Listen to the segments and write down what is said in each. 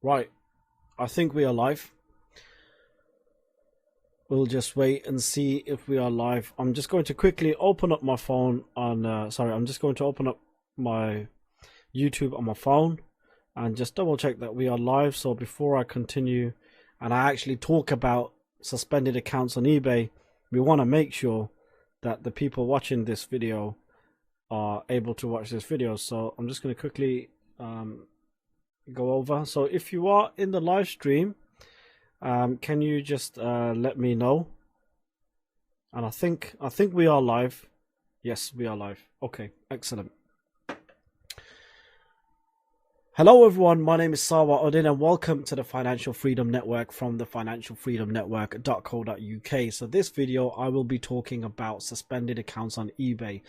Right, I think we are live. We'll just wait and see if we are live. I'm just going to quickly open up my phone on, I'm just going to open up my YouTube on my phone and just double check that we are live. So before I continue and I actually talk about suspended accounts on eBay, we want to make sure that the people watching this video are able to watch this video. So I'm just going to quickly go over. So if you are in the live stream, can you just let me know? And I think we are live. Yes, we are live. Okay, excellent. Hello everyone, my name is Sarwar Odin and welcome to the Financial Freedom Network from the financialfreedomnetwork.co.uk. So this video I will be talking about suspended accounts on eBay.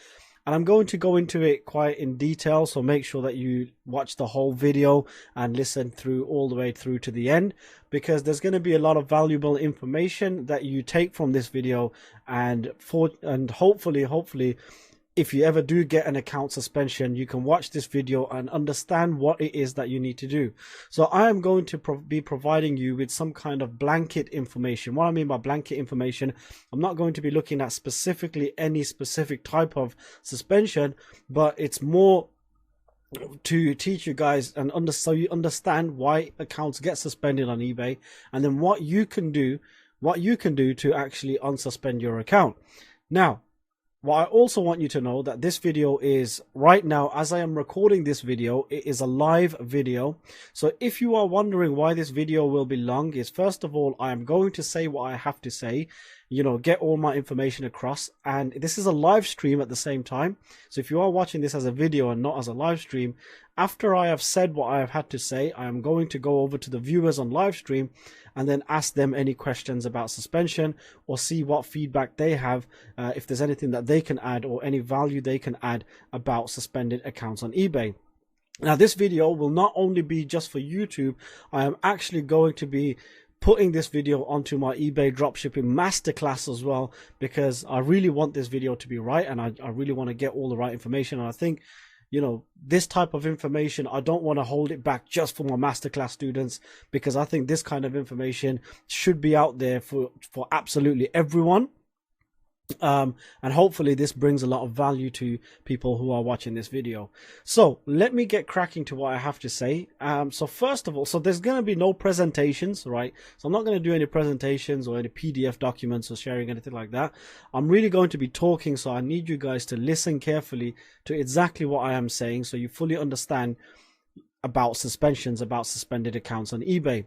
And I'm going to go into it quite in detail, so make sure that you watch the whole video and listen through all the way through to the end, because there's going to be a lot of valuable information that you take from this video, and hopefully if you ever do get an account suspension, you can watch this video and understand what it is that you need to do. So I am going to be providing you with some kind of blanket information. What I mean by blanket information, I'm not going to be looking at specifically any specific type of suspension, but it's more to teach you guys and so you understand why accounts get suspended on eBay, and then what you can do to actually unsuspend your account. Now, what I also want you to know that this video is right now, as I am recording this video, it is a live video. So if you are wondering why this video will be long, is first of all, I am going to say what I have to say, get all my information across, and this is a live stream at the same time. So if you are watching this as a video and not as a live stream, after I have said what I have had to say, I am going to go over to the viewers on live stream and then ask them any questions about suspension, or see what feedback they have, if there's anything that they can add or any value they can add about suspended accounts on eBay. Now, this video will not only be just for YouTube, I am actually going to be putting this video onto my eBay dropshipping masterclass as well, because I really want this video to be right, and I really want to get all the right information. And I think, this type of information, I don't want to hold it back just for my masterclass students, because I think this kind of information should be out there for absolutely everyone. And hopefully this brings a lot of value to people who are watching this video. So let me get cracking to what I have to say. So first of all, so there's going to be no presentations, right? So I'm not going to do any presentations or any PDF documents or sharing anything like that. I'm really going to be talking, so I need you guys to listen carefully to exactly what I am saying, so you fully understand about suspensions, about suspended accounts on eBay.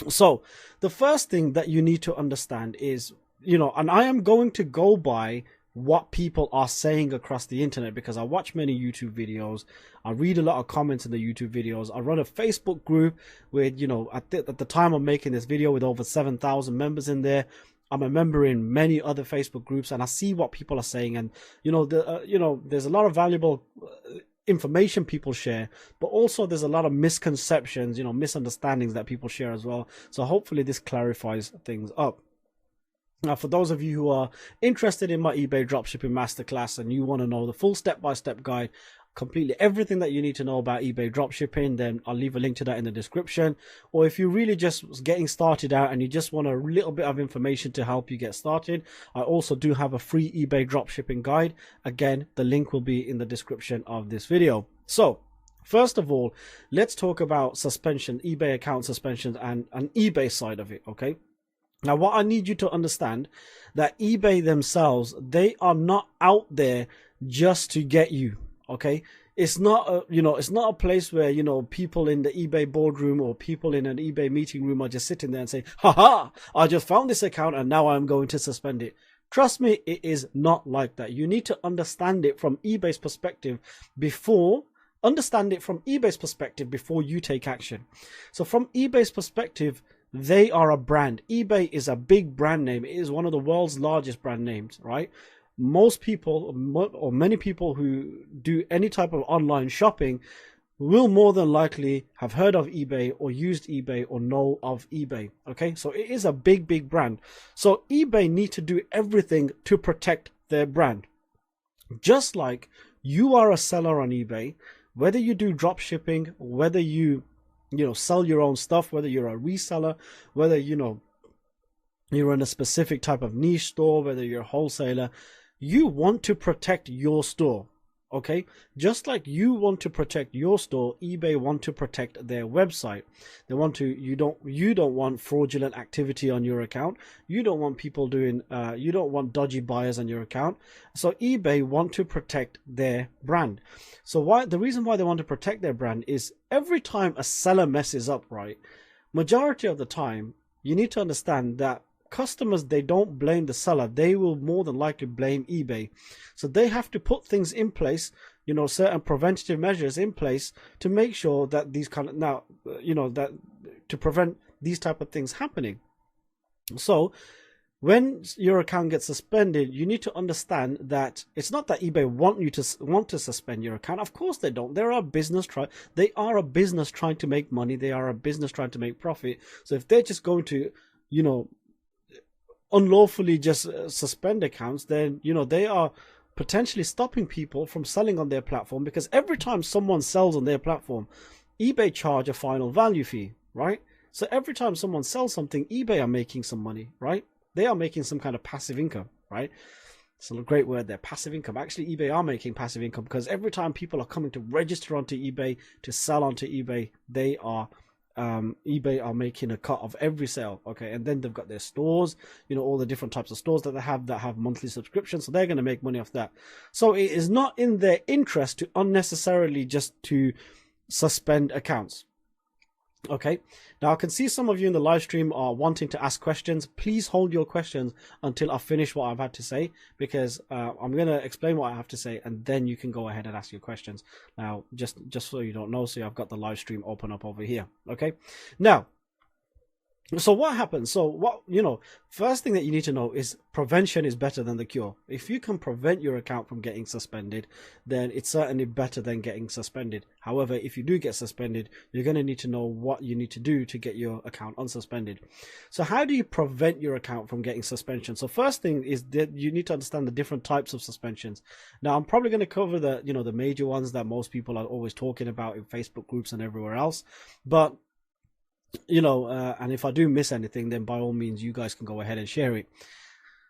So the first thing that you need to understand is, and I am going to go by what people are saying across the internet, because I watch many YouTube videos, I read a lot of comments in the YouTube videos, I run a Facebook group with, at the time I'm making this video, with over 7,000 members in there. I'm a member in many other Facebook groups, and I see what people are saying, and there's a lot of valuable information people share, but also there's a lot of misconceptions, misunderstandings that people share as well. So hopefully this clarifies things up. Now, for those of you who are interested in my eBay dropshipping masterclass and you want to know the full step-by-step guide, completely everything that you need to know about eBay dropshipping, then I'll leave a link to that in the description. Or if you're really just getting started out and you just want a little bit of information to help you get started, I also do have a free eBay dropshipping guide. Again, the link will be in the description of this video. So first of all, let's talk about suspension, eBay account suspensions, and an eBay side of it, okay? Now, what I need you to understand, that eBay themselves, they are not out there just to get you, okay? It's not it's not a place where, people in the eBay boardroom or people in an eBay meeting room are just sitting there and saying, haha, I just found this account and now I'm going to suspend it. Trust me, it is not like that. You need to understand it from eBay's perspective before you take action. So from eBay's perspective, they are a brand. eBay is a big brand name. It is one of the world's largest brand names, right? Most people, or many people who do any type of online shopping, will more than likely have heard of eBay or used eBay or know of eBay. Okay, so it is a big brand. So eBay need to do everything to protect their brand. Just like you are a seller on eBay, whether you do drop shipping, whether you sell your own stuff, whether you're a reseller, whether you're in a specific type of niche store, whether you're a wholesaler, you want to protect your store. Okay, just like you want to protect your store, eBay want to protect their website. They want to. You don't want fraudulent activity on your account. You don't want people doing. You don't want dodgy buyers on your account. So eBay want to protect their brand. So the reason why they want to protect their brand is every time a seller messes up, right? Majority of the time, you need to understand that customers, they don't blame the seller. They will more than likely blame eBay. So they have to put things in place, certain preventative measures in place to make sure that these that to prevent these type of things happening. So when your account gets suspended, you need to understand that it's not that eBay want to suspend your account. Of course they don't. They are a business trying to make money. They are a business trying to make profit. So if they're just going to, unlawfully just suspend accounts, then they are potentially stopping people from selling on their platform, because every time someone sells on their platform, eBay charge a final value fee, right? So every time someone sells something, eBay are making some money, right? They are making some kind of passive income, right? It's a great word there, passive income. Actually, eBay are making passive income, because every time people are coming to register onto eBay, to sell onto eBay, eBay are making a cut of every sale. Okay, and then they've got their stores, all the different types of stores that they have monthly subscriptions, so they're going to make money off that. So it is not in their interest to unnecessarily just to suspend accounts. Okay, now I can see some of you in the live stream are wanting to ask questions. Please hold your questions until I finish what I've had to say, because I'm going to explain what I have to say, and then you can go ahead and ask your questions. Now, just so you don't know, so I've got the live stream open up over here. Okay, now, so what happens? So first thing that you need to know is prevention is better than the cure. If you can prevent your account from getting suspended, then it's certainly better than getting suspended. However, if you do get suspended, you're going to need to know what you need to do to get your account unsuspended. So how do you prevent your account from getting suspension? So first thing is that you need to understand the different types of suspensions. Now, I'm probably going to cover the major ones that most people are always talking about in Facebook groups and everywhere else, but and if I do miss anything, then by all means, you guys can go ahead and share it.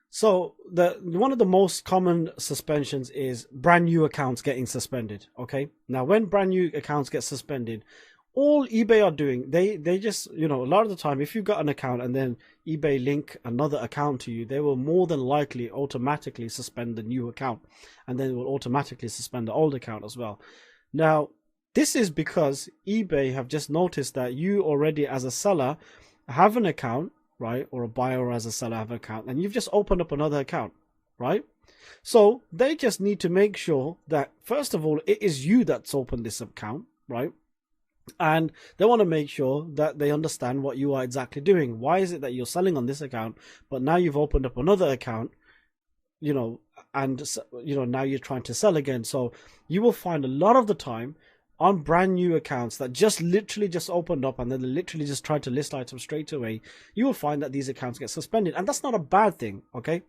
So one of the most common suspensions is brand new accounts getting suspended. Okay, now when brand new accounts get suspended, all eBay are doing, they just, a lot of the time, if you've got an account and then eBay link another account to you, they will more than likely automatically suspend the new account, and then it will automatically suspend the old account as well. Now, this is because eBay have just noticed that you already, as a seller, have an account, right? Or a buyer as a seller have an account, and you've just opened up another account, right? So they just need to make sure that, first of all, it is you that's opened this account, right? And they want to make sure that they understand what you are exactly doing. Why is it that you're selling on this account, but now you've opened up another account, and now you're trying to sell again? So you will find a lot of the time on brand new accounts that just literally just opened up and then they literally just tried to list items straight away, you will find that these accounts get suspended, and that's not a bad thing. Okay,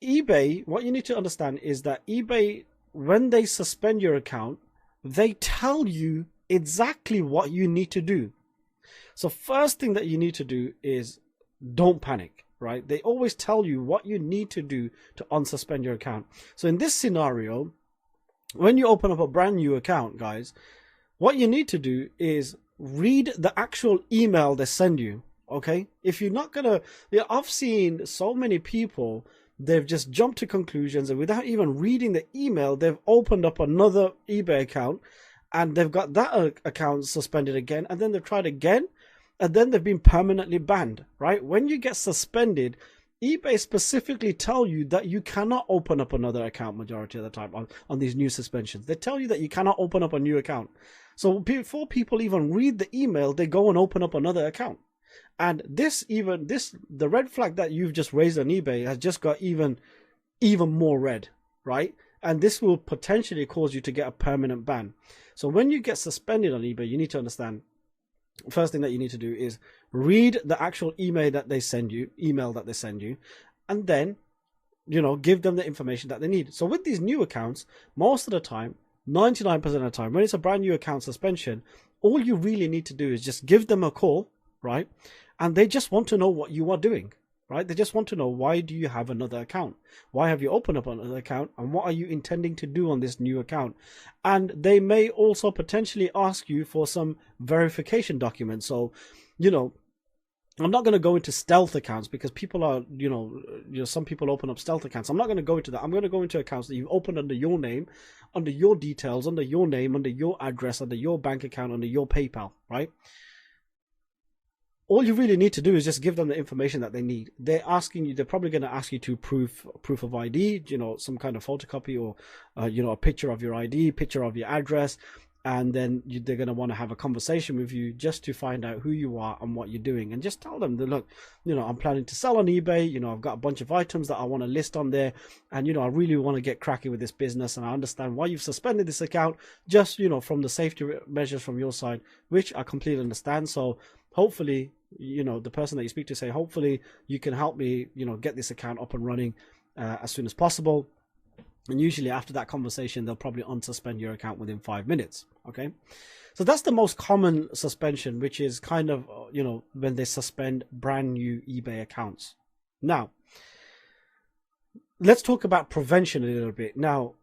eBay, what you need to understand is that eBay, when they suspend your account, they tell you exactly what you need to do. So first thing that you need to do is don't panic, right? They always tell you what you need to do to unsuspend your account. So in this scenario, when you open up a brand new account, guys, what you need to do is read the actual email they send you. Okay, if you're not gonna, I've seen so many people, they've just jumped to conclusions, and without even reading the email, they've opened up another eBay account and they've got that account suspended again, and then they've tried again, and then they've been permanently banned, right? When you get suspended, eBay specifically tell you that you cannot open up another account majority of the time on these new suspensions. They tell you that you cannot open up a new account. So before people even read the email, they go and open up another account. And the red flag that you've just raised on eBay has just got even more red, right? And this will potentially cause you to get a permanent ban. So when you get suspended on eBay, you need to understand, first thing that you need to do is read the actual email that they send you, and then, give them the information that they need. So with these new accounts, most of the time, 99% of the time, when it's a brand new account suspension, all you really need to do is just give them a call, right? And they just want to know what you are doing, right? They just want to know, why do you have another account? Why have you opened up another account? And what are you intending to do on this new account? And they may also potentially ask you for some verification documents. So, you know, I'm not going to go into stealth accounts, because people are, some people open up stealth accounts. I'm not going to go into that. I'm going to go into accounts that you've opened under your name, under your details, under your name, under your address, under your bank account, under your PayPal, right? All you really need to do is just give them the information that they need. They're probably going to ask you to proof of ID, some kind of photocopy, or, a picture of your ID, picture of your address. And then they're going to want to have a conversation with you just to find out who you are and what you're doing. And just tell them that, look, I'm planning to sell on eBay. I've got a bunch of items that I want to list on there. And, I really want to get cracking with this business. And I understand why you've suspended this account, just, from the safety measures from your side, which I completely understand. So hopefully, the person that you speak to say, hopefully you can help me, get this account up and running as soon as possible. And usually after that conversation, they'll probably unsuspend your account within 5 minutes. Okay. So that's the most common suspension, which is kind of, when they suspend brand new eBay accounts. Now, let's talk about prevention a little bit. Now,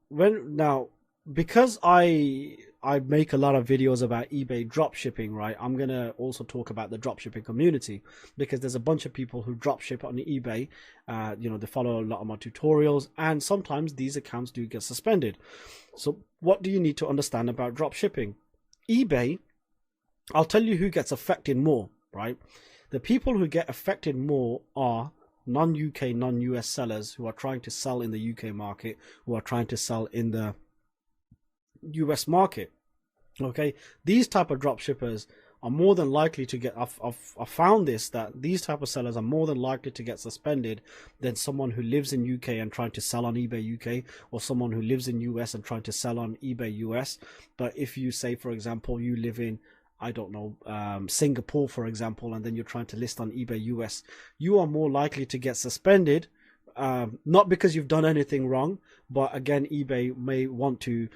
because I make a lot of videos about eBay dropshipping, right? I'm going to also talk about the dropshipping community, because there's a bunch of people who dropship on eBay. They follow a lot of my tutorials, and sometimes these accounts do get suspended. So what do you need to understand about dropshipping? eBay, I'll tell you who gets affected more, right? The people who get affected more are non-UK, non-US sellers who are trying to sell in the UK market, who are trying to sell in the US market. Okay, these type of drop shippers are more than likely to get, I've found this, that these type of sellers are more than likely to get suspended than someone who lives in UK and trying to sell on eBay UK, or someone who lives in US and trying to sell on eBay US. But if you say, for example, you live in, I don't know, Singapore, for example, and then you're trying to list on eBay US, you are more likely to get suspended. Not because you've done anything wrong, but again, eBay may want to,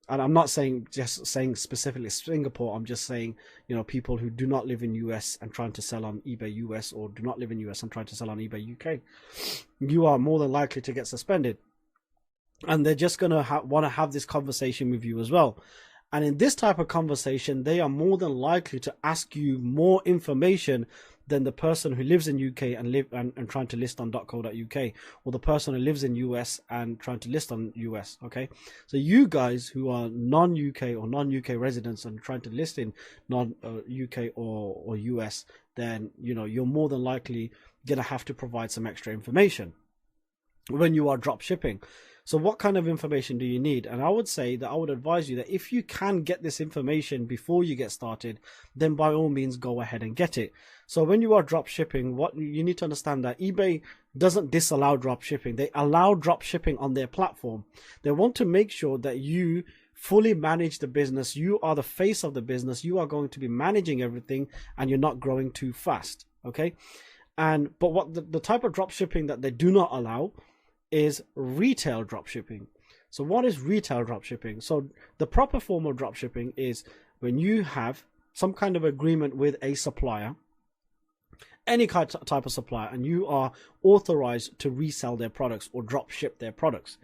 and I'm not saying specifically Singapore, I'm just saying, people who do not live in US and trying to sell on eBay US, or do not live in US and trying to sell on eBay UK, you are more than likely to get suspended. And they're just going to want to have this conversation with you as well. And in this type of conversation, they are more than likely to ask you more information than the person who lives in UK and trying to list on .co.uk, or the person who lives in US and trying to list on US. Okay, so you guys who are non-UK or non-UK residents and trying to list in non-UK or US, then you're more than likely gonna have to provide some extra information when you are drop shipping. So what kind of information do you need? And I would say that I would advise you that if you can get this information before you get started, then by all means go ahead and get it. So when you are drop shipping, what you need to understand that eBay doesn't disallow drop shipping. They allow drop shipping on their platform. They want to make sure that you fully manage the business. You are the face of the business. You are going to be managing everything, and you're not growing too fast. Okay. But what the type of drop shipping that they do not allow is retail dropshipping. So what is retail dropshipping? So the proper form of dropshipping is when you have some kind of agreement with a supplier, any type of supplier, and you are authorized to resell their products or drop ship their products.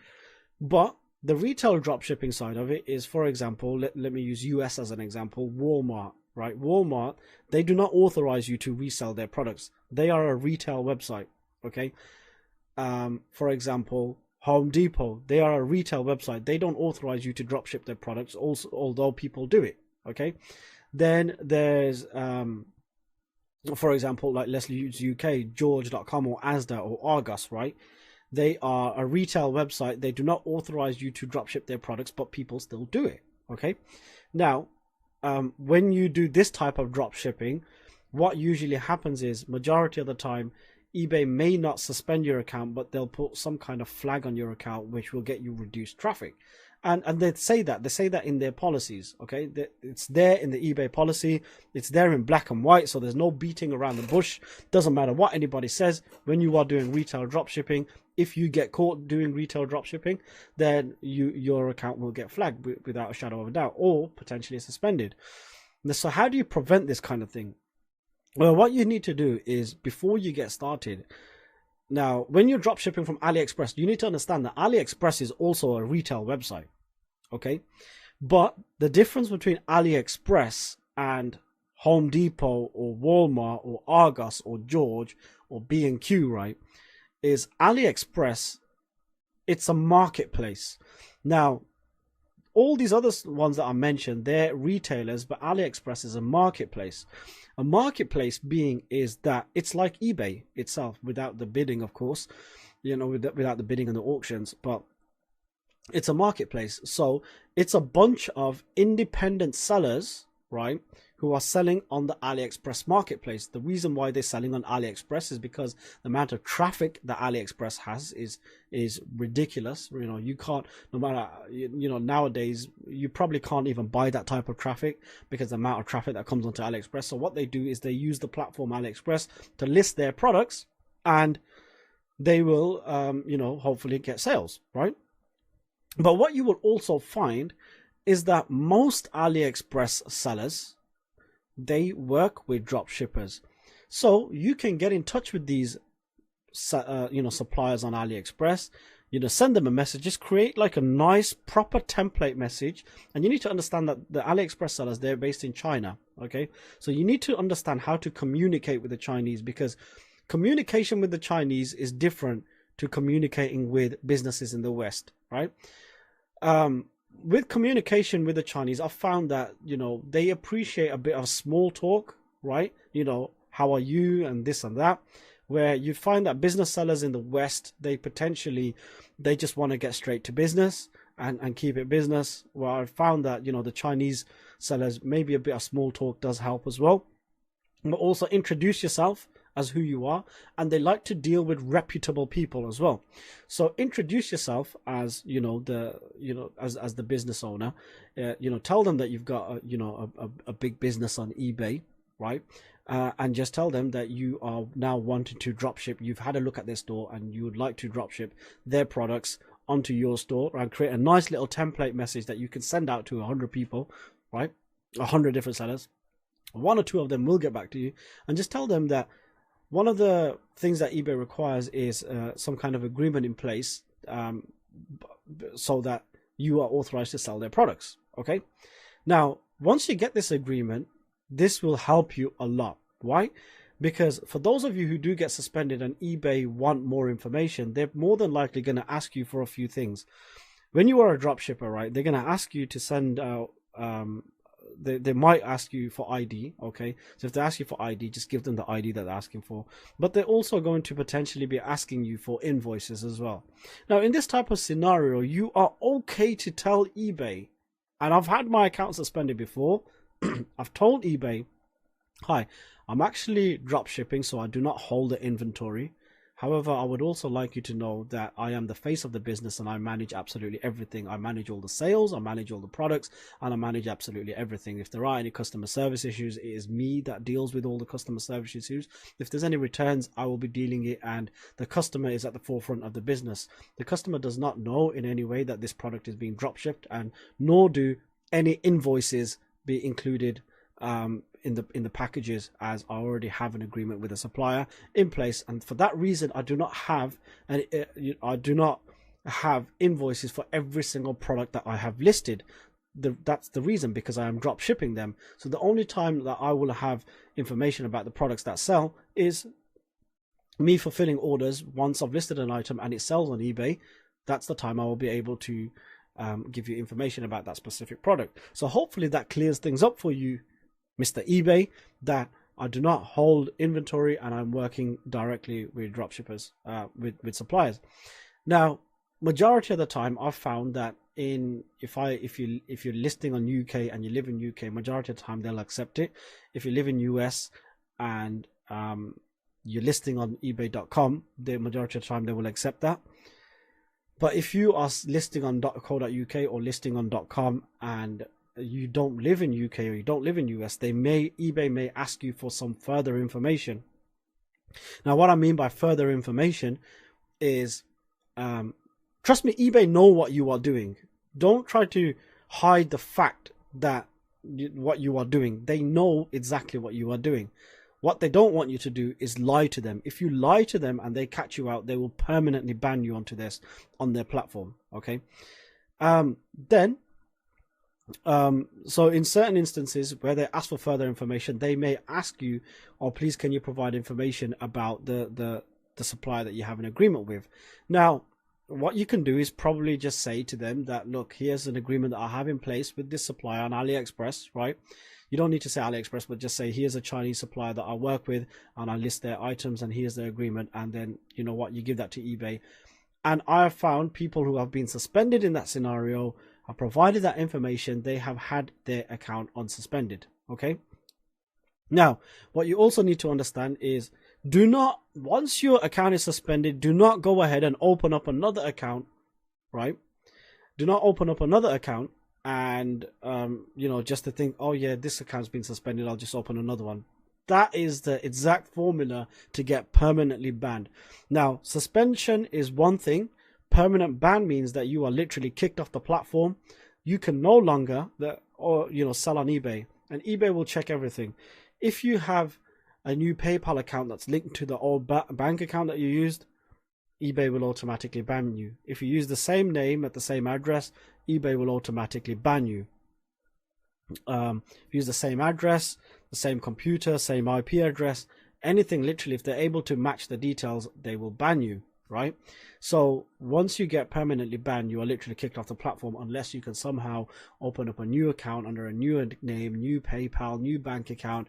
But the retail dropshipping side of it is, for example, let me use US as an example, Walmart, right? Walmart, they do not authorize you to resell their products. They are a retail website, okay? For example, Home Depot, they are a retail website. They don't authorize you to dropship their products, also, although people do it. Okay. Then there's, for example, like let's use UK, George.com or Asda or Argos, right? They are a retail website. They do not authorize you to dropship their products, but people still do it. Okay. Now, when you do this type of dropshipping, what usually happens is, majority of the time, eBay may not suspend your account, but they'll put some kind of flag on your account which will get you reduced traffic. And they say that in their policies. Okay, it's there in the eBay policy. It's there in black and white, so there's no beating around the bush. Doesn't matter what anybody says. When you are doing retail dropshipping, if you get caught doing retail dropshipping, then your account will get flagged without a shadow of a doubt, or potentially suspended. So how do you prevent this kind of thing? Well, what you need to do is, before you get started, now when you're dropshipping from AliExpress, you need to understand that AliExpress is also a retail website, okay? But the difference between AliExpress and Home Depot or Walmart or Argos or George or B&Q, right, is AliExpress, it's a marketplace. Now, all these other ones that I mentioned, they're retailers, but AliExpress is a marketplace. A marketplace being is that it's like eBay itself, without the bidding, of course, without the bidding and the auctions, but it's a marketplace. So it's a bunch of independent sellers, right, who are selling on the AliExpress marketplace. The reason why they're selling on AliExpress is because the amount of traffic that AliExpress has is ridiculous. You can't, no matter, nowadays, you probably can't even buy that type of traffic because the amount of traffic that comes onto AliExpress. So what they do is they use the platform AliExpress to list their products, and they will, hopefully get sales, right? But what you will also find is that most AliExpress sellers, they work with drop shippers. So you can get in touch with these suppliers on AliExpress, send them a message, just create like a nice proper template message. And you need to understand that the AliExpress sellers, they're based in China, okay? So you need to understand how to communicate with the Chinese, because communication with the Chinese is different to communicating with businesses in the West, right? With communication with the Chinese, I've found that, they appreciate a bit of small talk, right? How are you and this and that, where you find that business sellers in the West, they just want to get straight to business and keep it business. Well, I found that, the Chinese sellers, maybe a bit of small talk does help as well. But also introduce yourself as who you are, and they like to deal with reputable people as well. So introduce yourself as as the business owner. Tell them that you've got a big business on eBay, right? And just tell them that you are now wanting to dropship. You've had a look at their store and you would like to dropship their products onto your store, and create a nice little template message that you can send out to 100 people, right? 100 different sellers. One or two of them will get back to you, and just tell them that one of the things that eBay requires is some kind of agreement in place, so that you are authorized to sell their products. Okay. Now, once you get this agreement, this will help you a lot. Why? Because for those of you who do get suspended and eBay want more information, they're more than likely going to ask you for a few things. When you are a dropshipper, right, they're going to ask you to send out, they might ask you for ID, okay? So if they ask you for ID, just give them the ID that they're asking for. But they're also going to potentially be asking you for invoices as well. Now, in this type of scenario, you are okay to tell eBay, and I've had my account suspended before. I've told eBay, hi, I'm actually drop shipping, so I do not hold the inventory. However, I would also like you to know that I am the face of the business and I manage absolutely everything. I manage all the sales, I manage all the products, and I manage absolutely everything. If there are any customer service issues, it is me that deals with all the customer service issues. If there's any returns, I will be dealing it, and the customer is at the forefront of the business. The customer does not know in any way that this product is being drop shipped, and nor do any invoices be included in the packages, as I already have an agreement with a supplier in place, and for that reason I do not have invoices for every single product that I have listed. That's the reason, because I am drop shipping them. So the only time that I will have information about the products that sell is me fulfilling orders. Once I've listed an item and it sells on eBay, that's the time I will be able to give you information about that specific product. So hopefully that clears things up for you, Mr. eBay, that I do not hold inventory and I'm working directly with dropshippers, with suppliers. Now, majority of the time, I've found that if you're listing on UK and you live in UK, majority of the time they'll accept it. If you live in US and you're listing on eBay.com, the majority of the time they will accept that. But if you are listing on .co.uk or listing on .com and you don't live in UK or you don't live in US, eBay may ask you for some further information. Now, what I mean by further information is trust me, eBay know what you are doing. Don't try to hide the fact that what you are doing. They know exactly what you are doing. What they don't want you to do is lie to them. If you lie to them and they catch you out, they will permanently ban you onto this on their platform. Okay. So in certain instances where they ask for further information, they may ask you, "Oh, please, can you provide information about the supplier that you have an agreement with?" Now, what you can do is probably just say to them that, "Look, here's an agreement that I have in place with this supplier on AliExpress," right? You don't need to say AliExpress, but just say, "Here's a Chinese supplier that I work with, and I list their items, and here's their agreement." And then, you know what, you give that to eBay. And I have found people who have been suspended in that scenario have provided that information. They have had their account unsuspended. Okay. Now, what you also need to understand is, do not, once your account is suspended, do not go ahead and open up another account, right? Do not open up another account and, you know, just to think, "Oh yeah, this account's been suspended, I'll just open another one." That is the exact formula to get permanently banned. Now, suspension is one thing. Permanent ban means that you are literally kicked off the platform. You can no longer, sell on eBay, and eBay will check everything. If you have a new PayPal account that's linked to the old bank account that you used, eBay will automatically ban you. If you use the same name at the same address, eBay will automatically ban you. Use the same address, the same computer, same IP address, anything literally, if they're able to match the details, they will ban you, right? So once you get permanently banned, you are literally kicked off the platform unless you can somehow open up a new account under a new name, new PayPal, new bank account,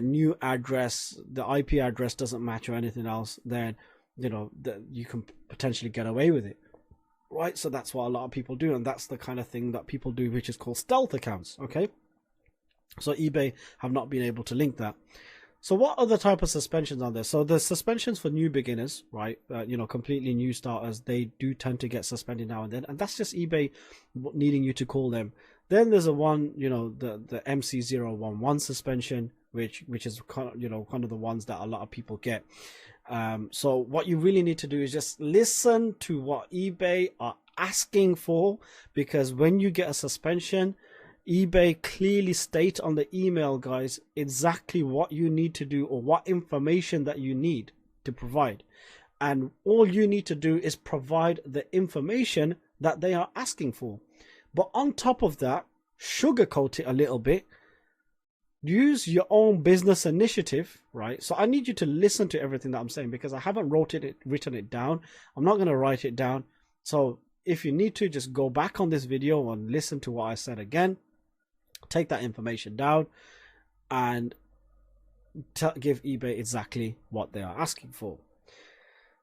new address, the IP address doesn't match or anything else, then you can potentially get away with it, right? So that's what a lot of people do, and that's the kind of thing that people do, which is called stealth accounts. Okay, so eBay have not been able to link that. So what other type of suspensions are there? So the suspensions for new beginners, right? Completely new starters, they do tend to get suspended now and then, and that's just eBay needing you to call them. Then there's a one, the MC011 suspension, which is kind of the ones that a lot of people get. So what you really need to do is just listen to what eBay are asking for, because when you get a suspension, eBay clearly state on the email, guys, exactly what you need to do or what information that you need to provide. And all you need to do is provide the information that they are asking for. But on top of that, sugarcoat it a little bit. Use your own business initiative, right? So I need you to listen to everything that I'm saying, because I haven't written it down. I'm not going to write it down. So if you need to, just go back on this video and listen to what I said again. Take that information down and give eBay exactly what they are asking for.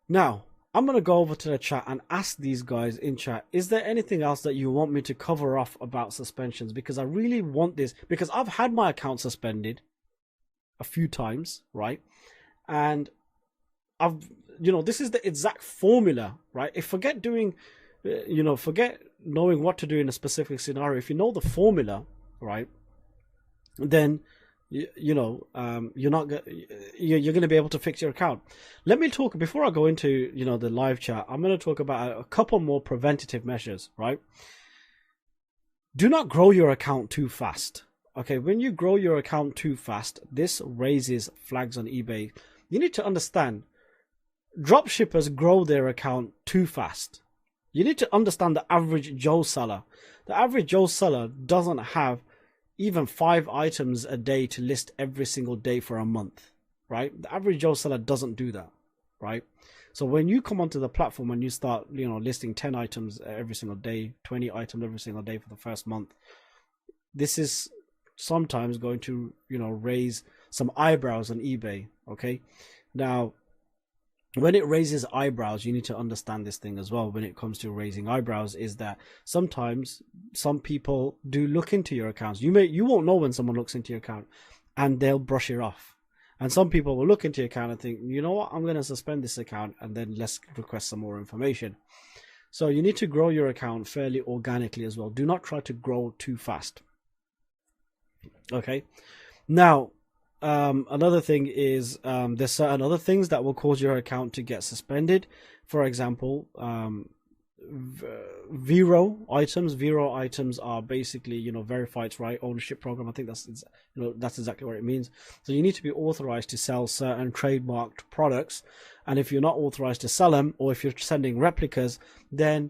Now, I'm going to go over to the chat and ask these guys in chat, is there anything else that you want me to cover off about suspensions? Because I really want this, because I've had my account suspended a few times, right? And this is the exact formula, right? Forget knowing what to do in a specific scenario. If you know the formula, right, then you're going to be able to fix your account. Let me talk, before I go into the live chat, I'm going to talk about a couple more preventative measures, right? Do not grow your account too fast. Okay, when you grow your account too fast, this raises flags on eBay. You need to understand, dropshippers grow their account too fast. You need to understand the average Joe seller. The average Joe seller doesn't have even 5 items a day to list every single day for a month, right? The average Joe seller doesn't do that, right? So when you come onto the platform and you start, listing 10 items every single day, 20 items every single day for the first month, this is sometimes going to, raise some eyebrows on eBay, okay? Now, when it raises eyebrows, you need to understand this thing as well. When it comes to raising eyebrows, is that sometimes some people do look into your accounts. You won't know when someone looks into your account, and they'll brush it off. And some people will look into your account and think, you know what, I'm going to suspend this account, and then let's request some more information. So you need to grow your account fairly organically as well. Do not try to grow too fast. Okay. Now, another thing is there's certain other things that will cause your account to get suspended. For example, Vero items. Vero items are basically, verified right ownership program. I think that's exactly what it means. So you need to be authorized to sell certain trademarked products, and if you're not authorized to sell them, or if you're sending replicas, then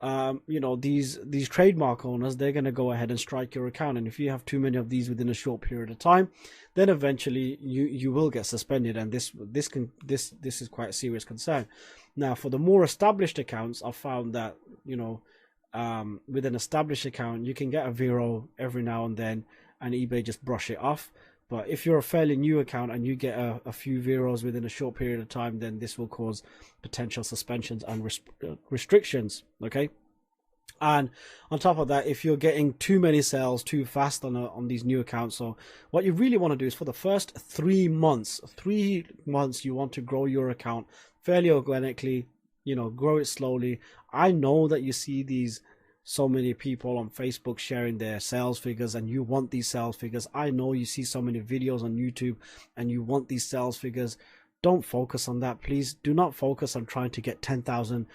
these trademark owners, they're going to go ahead and strike your account. And if you have too many of these within a short period of time, then eventually you will get suspended. And this is quite a serious concern. Now, for the more established accounts, I've found that, with an established account, you can get a Vero every now and then, and eBay just brush it off. But if you're a fairly new account and you get a few Veros within a short period of time, then this will cause potential suspensions and restrictions. Okay. And on top of that, if you're getting too many sales too fast on these new accounts, so what you really want to do is for the first 3 months, you want to grow your account fairly organically, grow it slowly. I know that you see so many people on Facebook sharing their sales figures, and you want these sales figures. I know you see so many videos on YouTube and you want these sales figures. Don't focus on that. Please do not focus on trying to get $10,000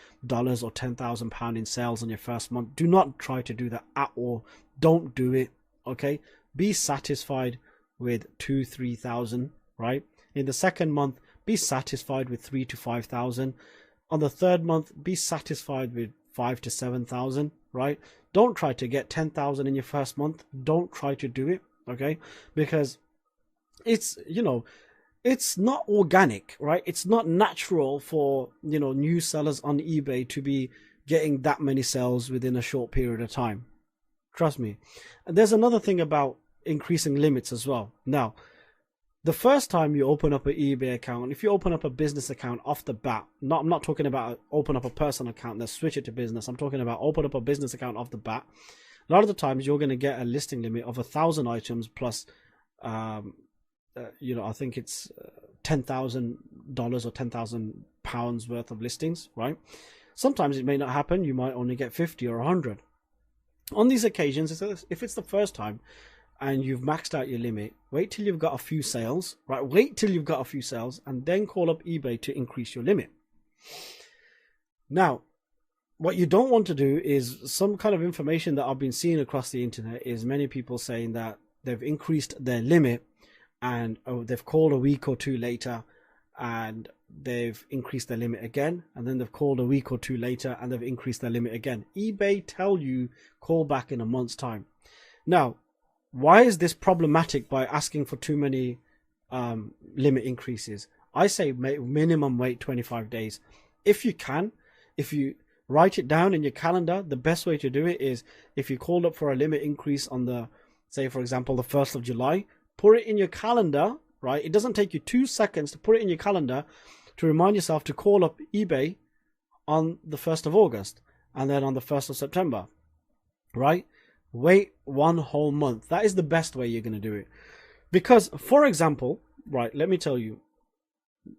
or £10,000 in sales on your first month. Do not try to do that at all. Don't do it. Okay. Be satisfied with 2,000-3,000, right? In the second month, be satisfied with 3,000 to 5,000. On the third month, be satisfied with 5,000 to 7,000, right? Don't try to get 10,000 in your first month. Don't try to do it, okay? Because it's not organic, right? It's not natural for new sellers on eBay to be getting that many sales within a short period of time. Trust me. And there's another thing about increasing limits as well. Now, the first time you open up an eBay account, if you open up a business account off the bat, I'm not talking about open up a personal account and switch it to business. I'm talking about open up a business account off the bat. A lot of the times you're going to get a listing limit of 1,000 items plus, I think it's $10,000 or £10,000 worth of listings, right? Sometimes it may not happen. You might only get 50 or 100. On these occasions, if it's the first time and you've maxed out your limit, wait till you've got a few sales, right? Wait till you've got a few sales and then call up eBay to increase your limit. Now, what you don't want to do is some kind of information that I've been seeing across the internet is many people saying that they've increased their limit and they've called a week or two later and they've increased their limit again, and then they've called a week or two later and they've increased their limit again. eBay tell you call back in a month's time. Now, why is this problematic by asking for too many limit increases? I say minimum wait 25 days. If you can, if you write it down in your calendar, the best way to do it is if you called up for a limit increase on the, say for example, the 1st of July, put it in your calendar, right? It doesn't take you 2 seconds to put it in your calendar to remind yourself to call up eBay on the 1st of August and then on the 1st of September, right? Wait 1 whole month. That is the best way you're going to do it. Because, for example, right, let me tell you,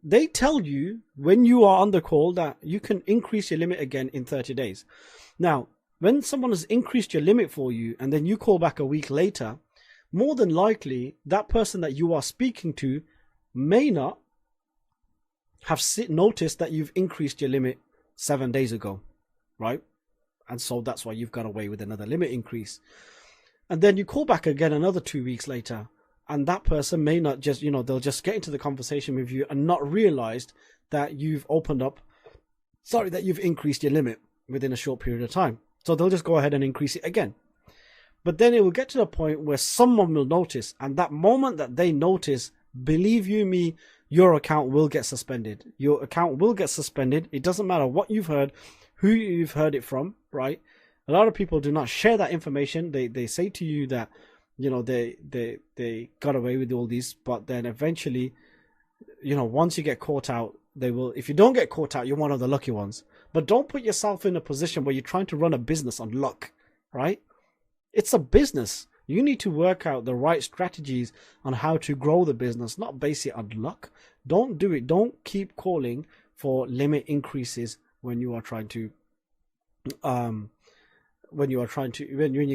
they tell you when you are on the call that you can increase your limit again in 30 days. Now, when someone has increased your limit for you and then you call back a week later, more than likely that person that you are speaking to may not have noticed that you've increased your limit 7 days ago, right? And so that's why you've got away with another limit increase. And then you call back again another 2 weeks later, and that person may not just, they'll just get into the conversation with you and not realized that you've that you've increased your limit within a short period of time. So they'll just go ahead and increase it again. But then it will get to the point where someone will notice, and that moment that they notice, believe you me, your account will get suspended. Your account will get suspended. It doesn't matter what you've heard, who you've heard it from, right? A lot of people do not share that information. They say to you that, they got away with all these, but then eventually, once you get caught out, they will. If you don't get caught out, you're one of the lucky ones. But don't put yourself in a position where you're trying to run a business on luck, right? It's a business. You need to work out the right strategies on how to grow the business, not base it on luck. Don't do it. Don't keep calling for limit increases when you are trying to, when you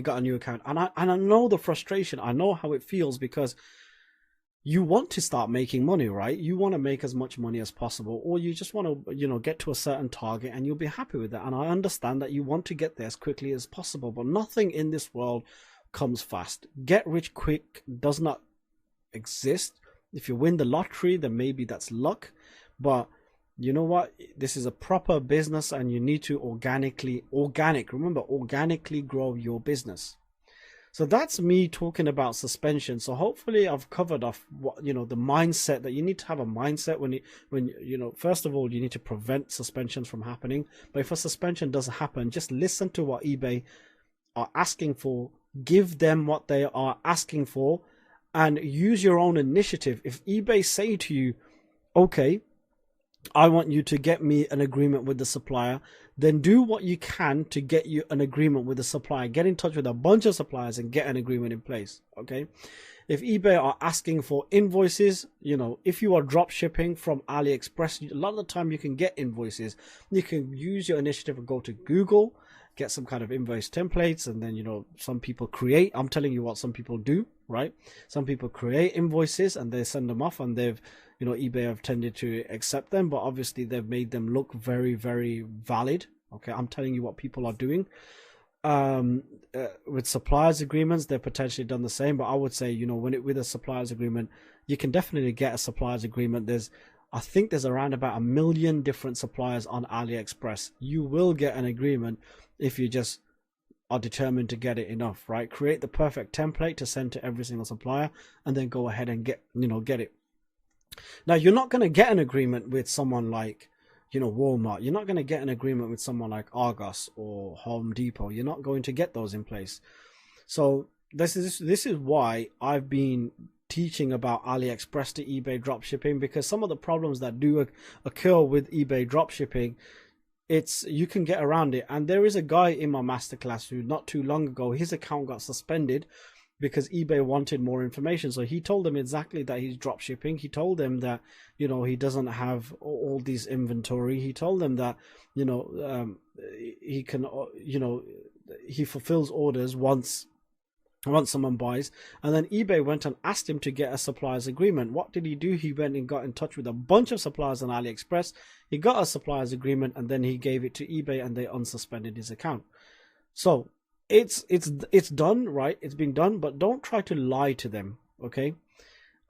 got a new account. And I know the frustration. I know how it feels, because, you want to start making money, right? You want to make as much money as possible, or you just want to, get to a certain target and you'll be happy with that. And I understand that you want to get there as quickly as possible, but nothing in this world comes fast. Get rich quick does not exist. If you win the lottery, then maybe that's luck, but you know what? This is a proper business and you need to organically grow your business. So that's me talking about suspension. So hopefully I've covered off what, the mindset that you need to have a mindset when first of all, you need to prevent suspensions from happening. But if a suspension doesn't happen, just listen to what eBay are asking for, give them what they are asking for, and use your own initiative. If eBay say to you, okay, I want you to get me an agreement with the supplier, then do what you can to get you an agreement with the supplier. Get in touch with a bunch of suppliers and get an agreement in place. Okay. If eBay are asking for invoices, if you are drop shipping from AliExpress, a lot of the time you can get invoices. You can use your initiative and go to Google, get some kind of invoice templates, and then, some people create. I'm telling you what some people do, right? Some people create invoices and they send them off, and they've, eBay have tended to accept them, but obviously they've made them look very, very valid. Okay, I'm telling you what people are doing. With suppliers agreements, they've potentially done the same, but I would say, with a suppliers agreement, you can definitely get a suppliers agreement. I think there's around about 1 million different suppliers on AliExpress. You will get an agreement if you just are determined to get it enough, right? Create the perfect template to send to every single supplier, and then go ahead and get it. Now, you're not going to get an agreement with someone like, Walmart. You're not going to get an agreement with someone like Argos or Home Depot. You're not going to get those in place. So this is why I've been teaching about AliExpress to eBay dropshipping, because some of the problems that do occur with eBay dropshipping, you can get around it. And there is a guy in my masterclass who not too long ago, his account got suspended because eBay wanted more information. So he told them exactly that he's drop shipping. He told them that, he doesn't have all these inventory. He told them that, he can, he fulfills orders once someone buys. And then eBay went and asked him to get a supplier's agreement. What did he do? He went and got in touch with a bunch of suppliers on AliExpress. He got a supplier's agreement, and then he gave it to eBay, and they unsuspended his account. So it's done, right? It's been done, but don't try to lie to them. Okay.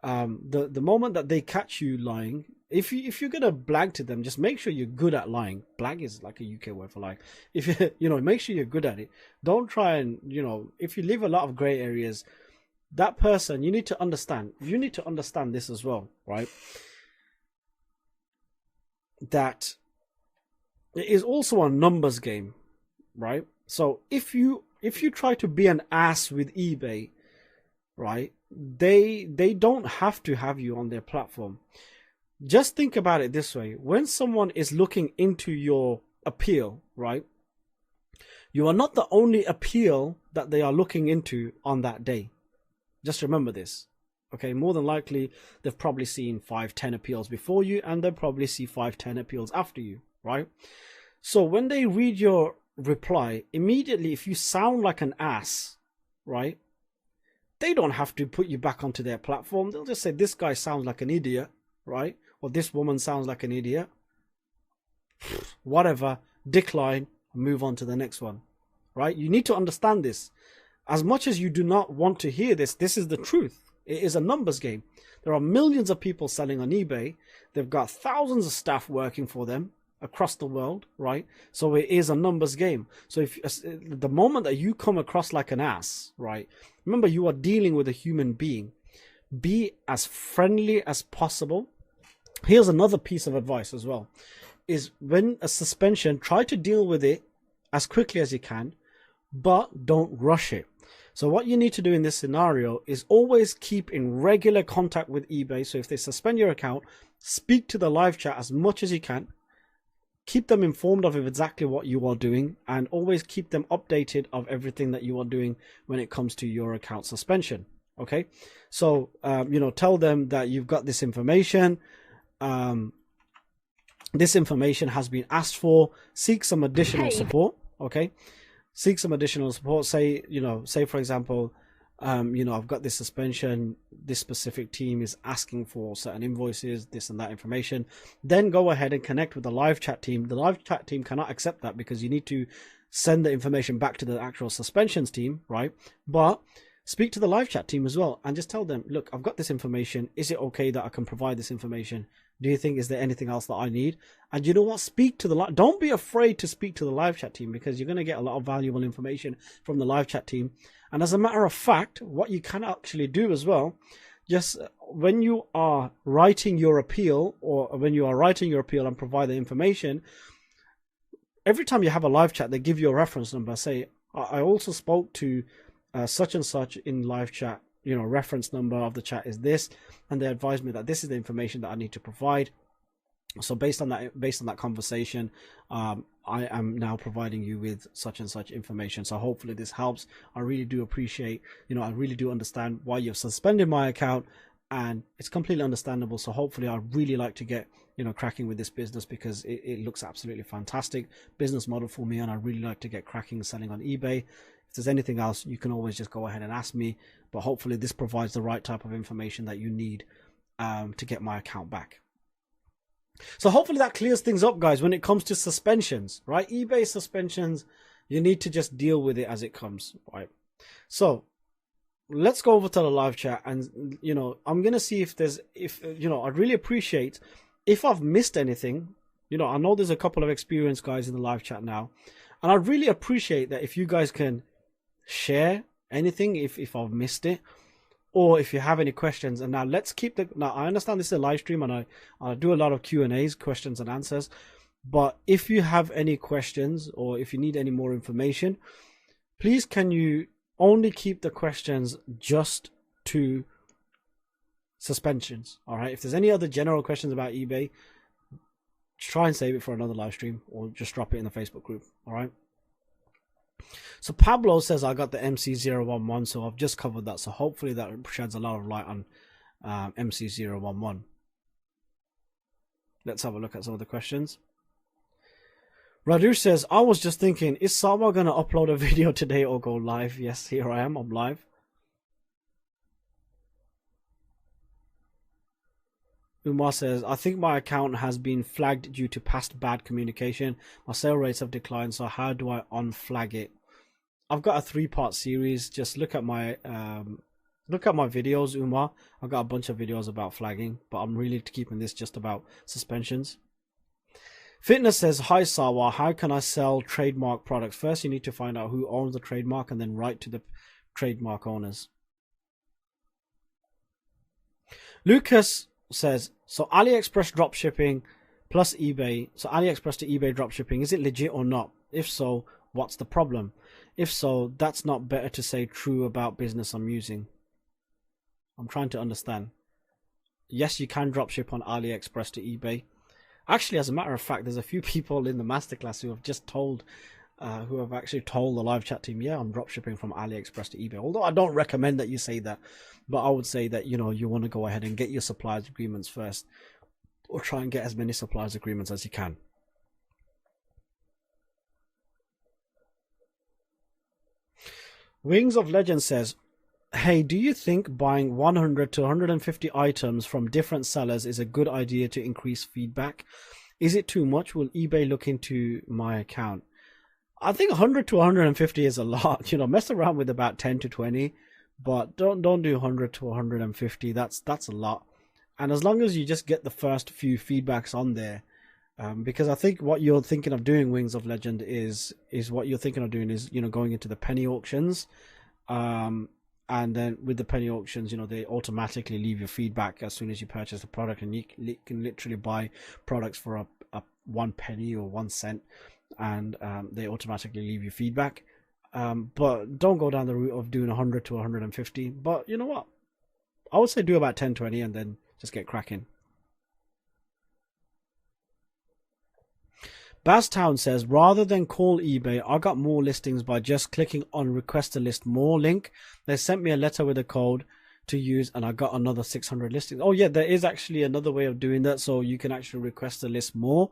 The moment that they catch you lying, if you're gonna blag to them, just make sure you're good at lying. Blag is like a UK word for lying. If make sure you're good at it. Don't try and, if you leave a lot of gray areas, that person, you need to understand this as well, right? That it is also a numbers game, right? So if you try to be an ass with eBay, right, they don't have to have you on their platform. Just think about it this way. When someone is looking into your appeal, right, you are not the only appeal that they are looking into on that day. Just remember this. Okay, more than likely, they've probably seen 5-10 appeals before you, and they'll probably see 5-10 appeals after you, right? So when they read your reply, immediately, if you sound like an ass, right, they don't have to put you back onto their platform. They'll just say, this guy sounds like an idiot, right? Or this woman sounds like an idiot. Whatever, decline, move on to the next one, right? You need to understand this. As much as you do not want to hear this, this is the truth. It is a numbers game. There are millions of people selling on eBay. They've got thousands of staff working for them across the world, right? So it is a numbers game. So if the moment that you come across like an ass, right, remember, you are dealing with a human being. Be as friendly as possible. Here's another piece of advice as well, is when a suspension, try to deal with it as quickly as you can, but don't rush it. So what you need to do in this scenario is always keep in regular contact with eBay. So if they suspend your account, speak to the live chat as much as you can. Keep them informed of exactly what you are doing, and always keep them updated of everything that you are doing when it comes to your account suspension. Okay, so tell them that you've got this information. This information has been asked for. Seek some additional support. Okay, seek some additional support. Say for example, you know, I've got this suspension, this specific team is asking for certain invoices, this and that information, then go ahead and connect with the live chat team. The live chat team cannot accept that because you need to send the information back to the actual suspensions team, right? But speak to the live chat team as well and just tell them, look, I've got this information. Is it okay that I can provide this information? Do you think, is there anything else that I need? And you know what? Speak to the don't be afraid to speak to the live chat team, because you're going to get a lot of valuable information from the live chat team. And as a matter of fact, what you can actually do as well, just when you are writing your appeal, and provide the information, every time you have a live chat, they give you a reference number. Say, I also spoke to such and such in live chat, you know, reference number of the chat is this, and they advised me that this is the information that I need to provide. So based on that conversation, I am now providing you with such and such information. So hopefully this helps. I really do appreciate, you know, I really do understand why you've suspended my account, and it's completely understandable. So hopefully I really like to get, you know, cracking with this business, because it looks absolutely fantastic business model for me, and I really like to get cracking selling on eBay. If there's anything else, you can always just go ahead and ask me, but hopefully this provides the right type of information that you need to get my account back. So hopefully that clears things up, guys, when it comes to suspensions, right? eBay suspensions, you need to just deal with it as it comes, right? So let's go over to the live chat, and, you know, I'm going to see if you know, I'd really appreciate if I've missed anything. You know, I know there's a couple of experienced guys in the live chat now, and I'd really appreciate that if you guys can share anything if I've missed it, or if you have any questions. And now let's keep now I understand this is a live stream, and I do a lot of Q&As, questions and answers, but if you have any questions or if you need any more information, please can you only keep the questions just to suspensions. All right, if there's any other general questions about eBay, try and save it for another live stream, or just drop it in the Facebook group. All right. So Pablo says I got the MC011, so I've just covered that. So hopefully that sheds a lot of light on MC011. Let's have a look at some of the questions. Radu says, I was just thinking, is Sama going to upload a video today or go live? Yes, here I am. I'm live. Umar says, I think my account has been flagged due to past bad communication. My sale rates have declined, so how do I unflag it? I've got a 3-part series. Just look at my videos, Umar. I've got a bunch of videos about flagging, but I'm really keeping this just about suspensions. Fitness says, hi Sawa, how can I sell trademark products? First, you need to find out who owns the trademark and then write to the trademark owners. Lucas says, so AliExpress dropshipping plus eBay, so AliExpress to eBay dropshipping, is it legit or not? If so, what's the problem? If so, that's not better to say true about business I'm using. I'm trying to understand. Yes, you can dropship on AliExpress to eBay. Actually, as a matter of fact, there's a few people in the masterclass who have just told, who have actually told the live chat team, yeah, I'm dropshipping from AliExpress to eBay. Although I don't recommend that you say that, but I would say that, you know, you want to go ahead and get your suppliers agreements first, or try and get as many suppliers agreements as you can. Wings of Legend says, hey, do you think buying 100 to 150 items from different sellers is a good idea to increase feedback? Is it too much? Will eBay look into my account? I think 100 to 150 is a lot. You know, mess around with about 10 to 20, but don't do 100 to 150. That's a lot. And as long as you just get the first few feedbacks on there, because I think what you're thinking of doing, Wings of Legend, is what you're thinking of doing is, you know, going into the penny auctions. And then with the penny auctions, you know, they automatically leave your feedback as soon as you purchase the product, and you can literally buy products for a 1 penny or 1 cent, and they automatically leave you feedback. But don't go down the route of doing 100 to 150. But you know what? I would say do about 10, 20 and then just get cracking. Basstown says, rather than call eBay, I got more listings by just clicking on request a list more link. They sent me a letter with a code to use, and I got another 600 listings. Oh yeah, there is actually another way of doing that. So you can actually request a list more.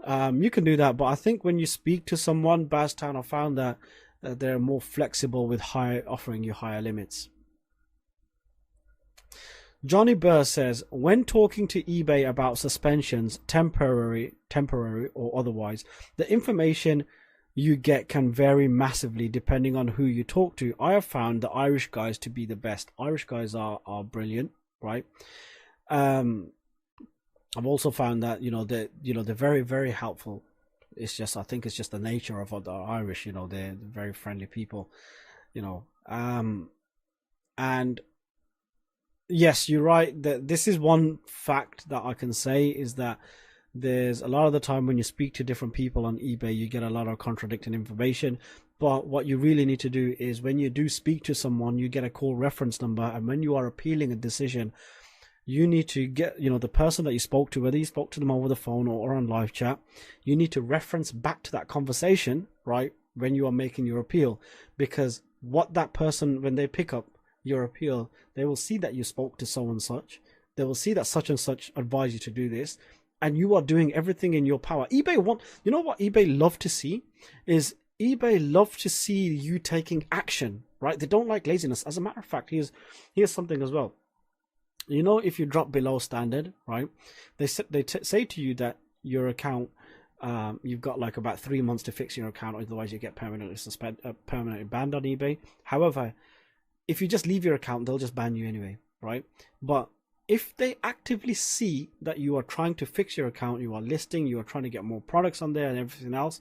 You can do that, but I think when you speak to someone, Basstown, I found that they're more flexible with offering you higher limits. Johnny Burr says, when talking to eBay about suspensions, temporary or otherwise, the information you get can vary massively depending on who you talk to. I have found the Irish guys to be the best. Irish guys are brilliant, right? I've also found that they're very, very helpful. It's just, I think it's just the nature of the Irish. They're very friendly people. And yes, you're right. That this is one fact that I can say is that there's a lot of the time when you speak to different people on eBay, you get a lot of contradicting information. But what you really need to do is when you do speak to someone, you get a call reference number, and when you are appealing a decision, you need to get, the person that you spoke to, whether you spoke to them over the phone or on live chat, you need to reference back to that conversation, right, when you are making your appeal. Because what that person, when they pick up your appeal, they will see that you spoke to so and such. They will see that such and such advised you to do this, and you are doing everything in your power. What eBay love to see is eBay love to see you taking action, right? They don't like laziness. As a matter of fact, here's something as well. If you drop below standard, right, they say to you that your account, you've got like about 3 months to fix your account, otherwise you get permanently banned on eBay. However, if you just leave your account, they'll just ban you anyway, right? But if they actively see that you are trying to fix your account, you are listing, you are trying to get more products on there and everything else,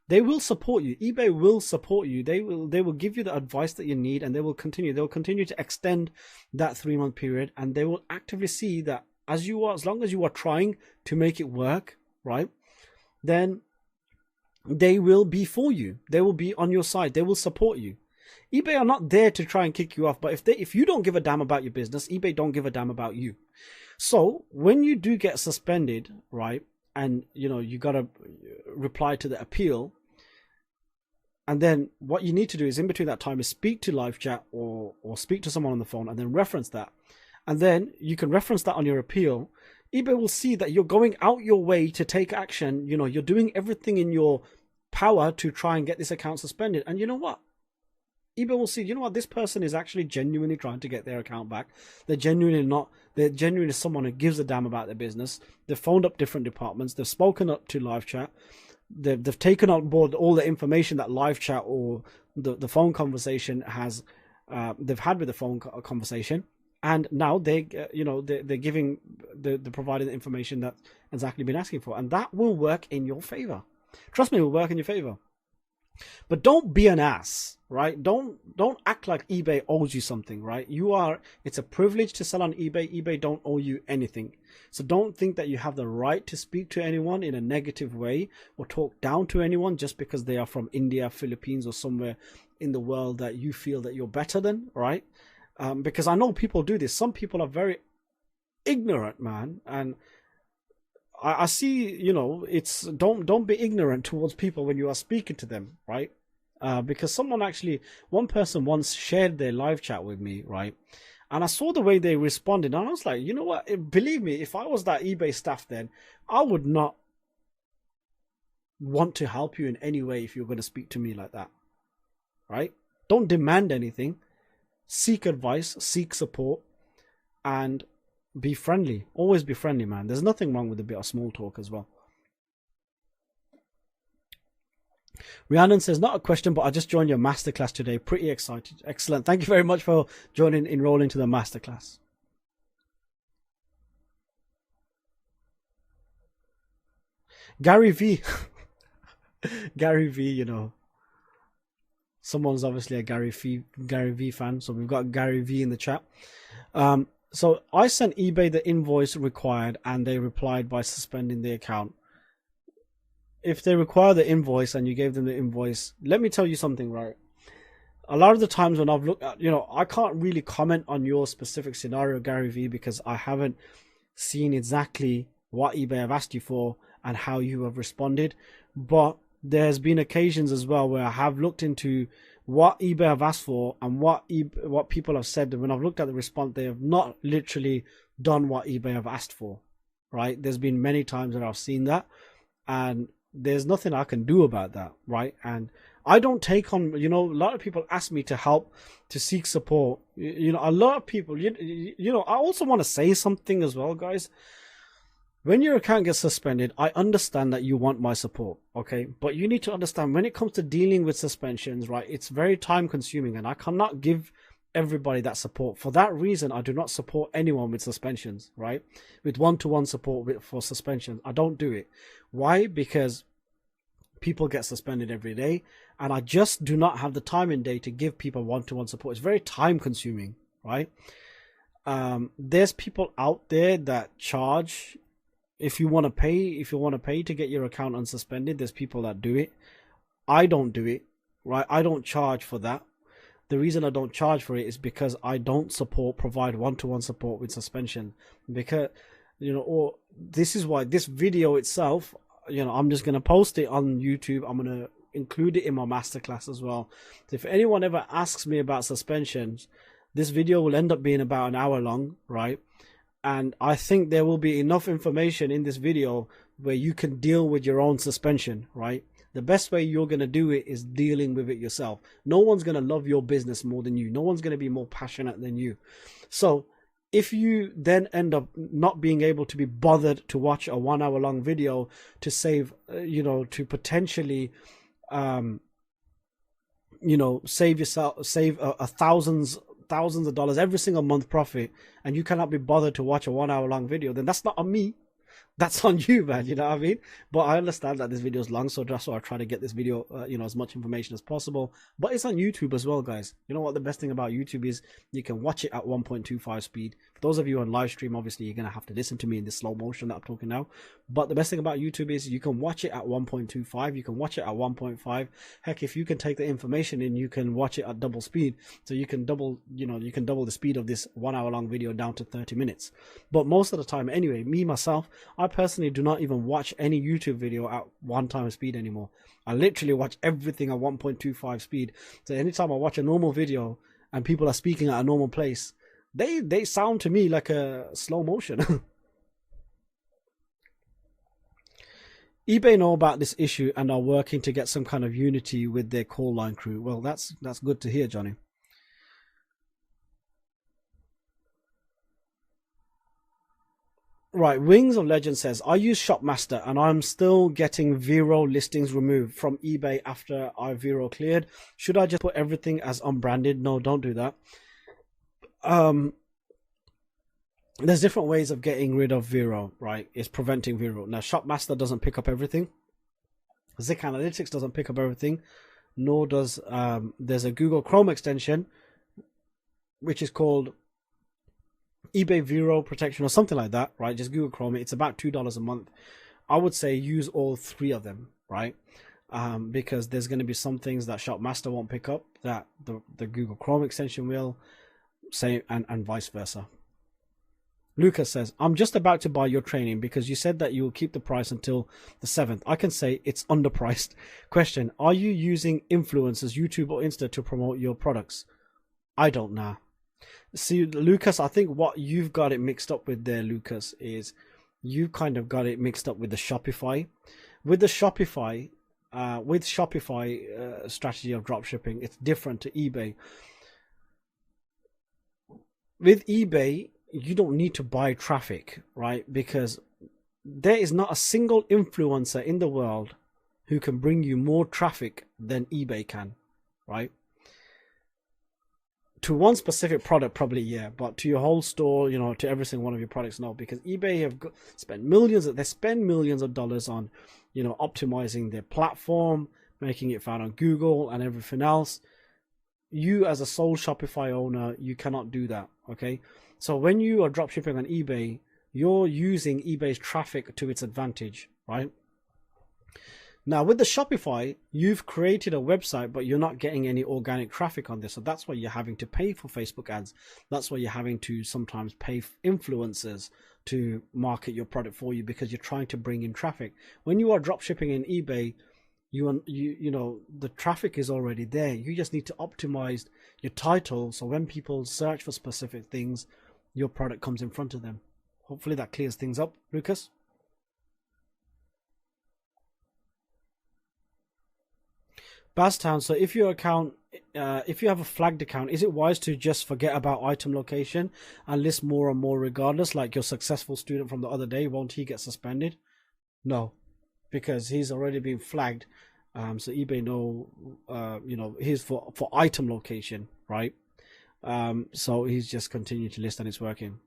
they will support you. eBay will support you. They will give you the advice that you need, and they will continue to extend that 3-month period, and they will actively see that as long as you are trying to make it work, right, then they will be for you. They will be on your side. They will support you. eBay are not there to try and kick you off, but if you don't give a damn about your business, eBay don't give a damn about you. So when you do get suspended, right, and you gotta reply to the appeal, and then what you need to do is in between that time is speak to live chat or speak to someone on the phone, and then reference that, and then you can reference that on your appeal. eBay will see that you're going out your way to take action. You're doing everything in your power to try and get this account suspended. And you know what? eBay will see, this person is actually genuinely trying to get their account back. They're genuinely someone who gives a damn about their business. They've phoned up different departments. They've spoken up to live chat. They've taken on board all the information that live chat or the phone conversation has, they've had with the phone conversation. And now they're providing the information that has actually been asking for. And that will work in your favor. Trust me, it will work in your favor. But don't be an ass, right? Don't act like eBay owes you something, right? It's a privilege to sell on eBay. eBay don't owe you anything. So don't think that you have the right to speak to anyone in a negative way or talk down to anyone just because they are from India, Philippines, or somewhere in the world that you feel that you're better than, right? Because I know people do this. Some people are very ignorant, man, and I see, it's don't be ignorant towards people when you are speaking to them, right? Because one person once shared their live chat with me, right? And I saw the way they responded, and I was like, you know what? Believe me, if I was that eBay staff then, I would not want to help you in any way if you're going to speak to me like that, right? Don't demand anything. Seek advice, seek support, and be friendly. Always be friendly, man. There's nothing wrong with a bit of small talk as well. Rhiannon says, not a question, but I just joined your masterclass today. Pretty excited. Excellent. Thank you very much for enrolling to the masterclass. Gary V. Gary V, someone's obviously a Gary V fan. So we've got Gary V in the chat. So I sent eBay the invoice required, and they replied by suspending the account. If they require the invoice and you gave them the invoice, let me tell you something, right? A lot of the times when I've looked at, I can't really comment on your specific scenario, Gary V, because I haven't seen exactly what eBay have asked you for and how you have responded. But there's been occasions as well where I have looked into what eBay have asked for and what people have said. When I've looked at the response, they have not literally done what eBay have asked for, right? There's been many times that I've seen that, and there's nothing I can do about that, right? And I don't take on, you know, a lot of people ask me to help, to seek support. You know, a lot of people, you know, I also want to say something as well, guys. When your account gets suspended, I understand that you want my support, okay? But you need to understand when it comes to dealing with suspensions, right? It's very time consuming and I cannot give everybody that support. For that reason, I do not support anyone with suspensions, right? With one-to-one support for suspensions. I don't do it. Why? Because people get suspended every day and I just do not have the time and day to give people one-to-one support. It's very time consuming, right? There's people out there that charge. If you want to pay to get your account unsuspended, there's people that do it. I don't do it, right? I don't charge for that. The reason I don't charge for it is because I don't provide one-to-one support with suspension. Because, you know, or this is why this video itself, you know, I'm just going to post it on YouTube. I'm going to include it in my masterclass as well. So if anyone ever asks me about suspensions, this video will end up being about an hour long, right? And I think there will be enough information in this video where you can deal with your own suspension, right? The best way you're going to do it is dealing with it yourself. No one's going to love your business more than you. No one's going to be more passionate than you. So if you then end up not being able to be bothered to watch a 1 hour long video to save, you know, to potentially, you know, save thousands of dollars every single month profit, and you cannot be bothered to watch a 1 hour long video, then that's not on me. That's on you, man. You know what I mean? But I understand that this video is long, so that's why I try to get this video, you know, as much information as possible. But it's on YouTube as well, guys. You know what the best thing about YouTube is? You can watch it at 1.25 speed. For those of you on live stream, obviously you're gonna have to listen to me in this slow motion that I'm talking now. But the best thing about YouTube is you can watch it at 1.25. You can watch it at 1.5. Heck, if you can take the information in, you can watch it at double speed. So you can double, you know, you can double the speed of this 1 hour long video down to 30 minutes. But most of the time, anyway, me myself, I personally do not even watch any YouTube video at 1 time speed anymore. I literally watch everything at 1.25 speed. So anytime I watch a normal video and people are speaking at a normal pace, they sound to me like a slow motion. eBay know about this issue and are working to get some kind of unity with their call line crew. Well, that's good to hear, Johnny. Right, Wings of Legend says, I use Shopmaster and I'm still getting Vero listings removed from eBay after I Vero cleared. Should I just put everything as unbranded? No, don't do that. There's different ways of getting rid of Vero, right? It's preventing Vero. Now, Shopmaster doesn't pick up everything. Zik Analytics doesn't pick up everything, nor does there's a Google Chrome extension, which is called eBay Vero Protection or something like that, right? Just Google Chrome. It's about $2 a month. I would say use all three of them, right? Because there's going to be some things that Shopmaster won't pick up that the Google Chrome extension will, say, and vice versa. Lucas says, I'm just about to buy your training because you said that you will keep the price until the 7th. I can say it's underpriced. Question, are you using influencers, YouTube or Insta to promote your products? I don't know. See, Lucas, I think what you've got it mixed up with there, Lucas, is you kind of got it mixed up with the Shopify. With the Shopify, strategy of dropshipping, it's different to eBay. With eBay, you don't need to buy traffic, right? Because there is not a single influencer in the world who can bring you more traffic than eBay can, right? To one specific product, probably, yeah, but to your whole store, you know, to every single one of your products, no, because eBay have spent millions of dollars on, you know, optimizing their platform, making it found on Google and everything else. You as a sole Shopify owner, you cannot do that, okay? So when you are dropshipping on eBay, you're using eBay's traffic to its advantage, right? Now with the Shopify, you've created a website, but you're not getting any organic traffic on this. So that's why you're having to pay for Facebook ads. That's why you're having to sometimes pay influencers to market your product for you because you're trying to bring in traffic. When you are dropshipping in eBay, you know, the traffic is already there. You just need to optimize your title. So when people search for specific things, your product comes in front of them. Hopefully that clears things up, Lucas. Bastown, so if your account, if you have a flagged account, is it wise to just forget about item location and list more and more regardless? Like your successful student from the other day, won't he get suspended? No, because he's already been flagged. So eBay know, he's for item location, right? So he's just continued to list and it's working.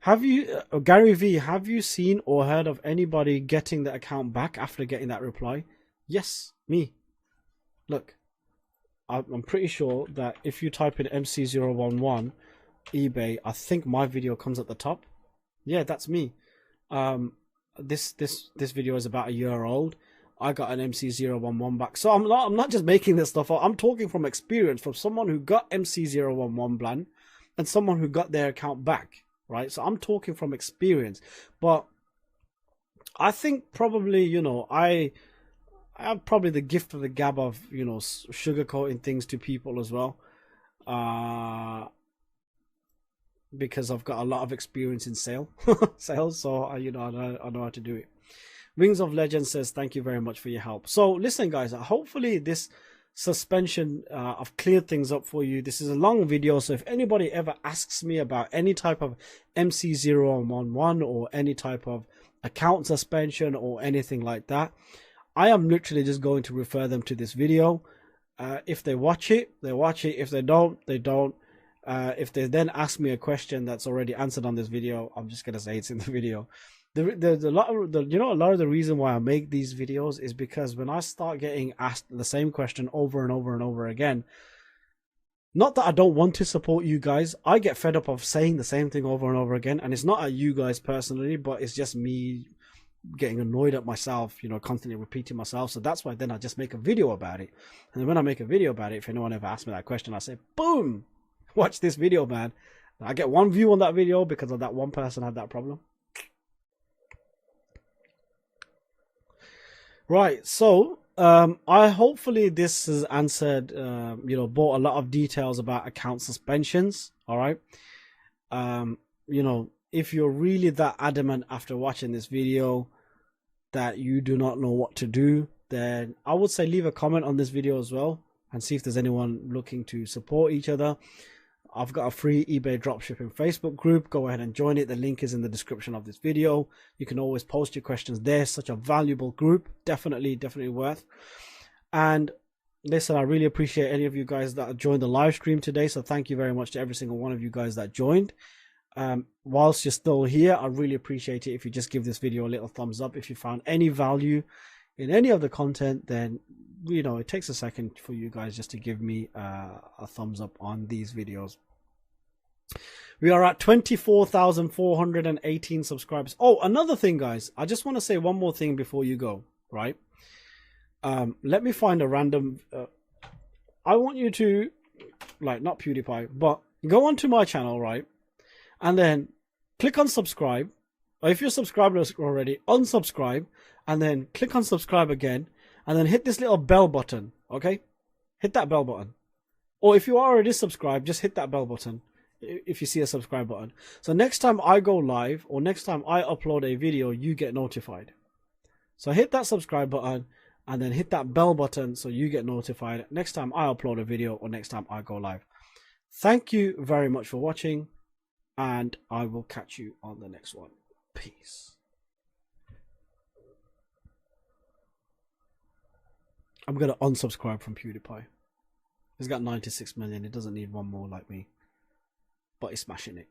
Have you, Gary V, have you seen or heard of anybody getting the account back after getting that reply? Yes, me. Look, I'm pretty sure that if you type in MC011 eBay, I think my video comes at the top. Yeah, that's me. This video is about a year old. I got an MC011 back. So I'm not just making this stuff up. I'm talking from experience, from someone who got MC011 ban and someone who got their account back. Right, so I'm talking from experience, but I think probably, I have probably the gift of the gab of, sugarcoating things to people as well, because I've got a lot of experience in sales, so I know how to do it. Wings of Legend says, thank you very much for your help. So listen, guys, hopefully this suspension, I've cleared things up for you. This is a long video, so if anybody ever asks me about any type of MC011 or any type of account suspension or anything like that, I am literally just going to refer them to this video. If they watch it, they watch it. If they don't, they don't. If they then ask me a question that's already answered on this video, I'm just gonna say it's in the video. A lot of the reason why I make these videos is because when I start getting asked the same question over and over and over again, not that I don't want to support you guys, I get fed up of saying the same thing over and over again, and it's not at you guys personally, but it's just me getting annoyed at myself, constantly repeating myself. So that's why then I just make a video about it. And then when I make a video about it, if anyone ever asks me that question, I say, boom, watch this video, man. I get one view on that video because of that one person had that problem. Right, so I hopefully this has answered, brought a lot of details about account suspensions. All right, if you're really that adamant after watching this video that you do not know what to do, then I would say leave a comment on this video as well and see if there's anyone looking to support each other. I've got a free eBay dropshipping Facebook group. Go ahead and join it. The link is in the description of this video. You can always post your questions there. Such a valuable group. Definitely worth. And listen, I really appreciate any of you guys that joined the live stream today. So thank you very much to every single one of you guys that joined. Whilst you're still here, I really appreciate it if you just give this video a little thumbs up. If you found any value in any of the content, then it takes a second for you guys just to give me a thumbs up on these videos. We are at 24,418 subscribers. Oh, another thing, guys, I just want to say one more thing before you go, right? Let me find a random I want you to, not PewDiePie, but go onto my channel, right? And then click on subscribe, or if you're subscribed already, unsubscribe, and then click on subscribe again, and then hit this little bell button, okay? Hit that bell button. Or if you are already subscribed, just hit that bell button if you see a subscribe button. So next time I go live or next time I upload a video, you get notified. So hit that subscribe button and then hit that bell button so you get notified next time I upload a video or next time I go live. Thank you very much for watching, and I will catch you on the next one. Peace. I'm going to unsubscribe from PewDiePie. He's got 96 million. He doesn't need one more like me. But he's smashing it.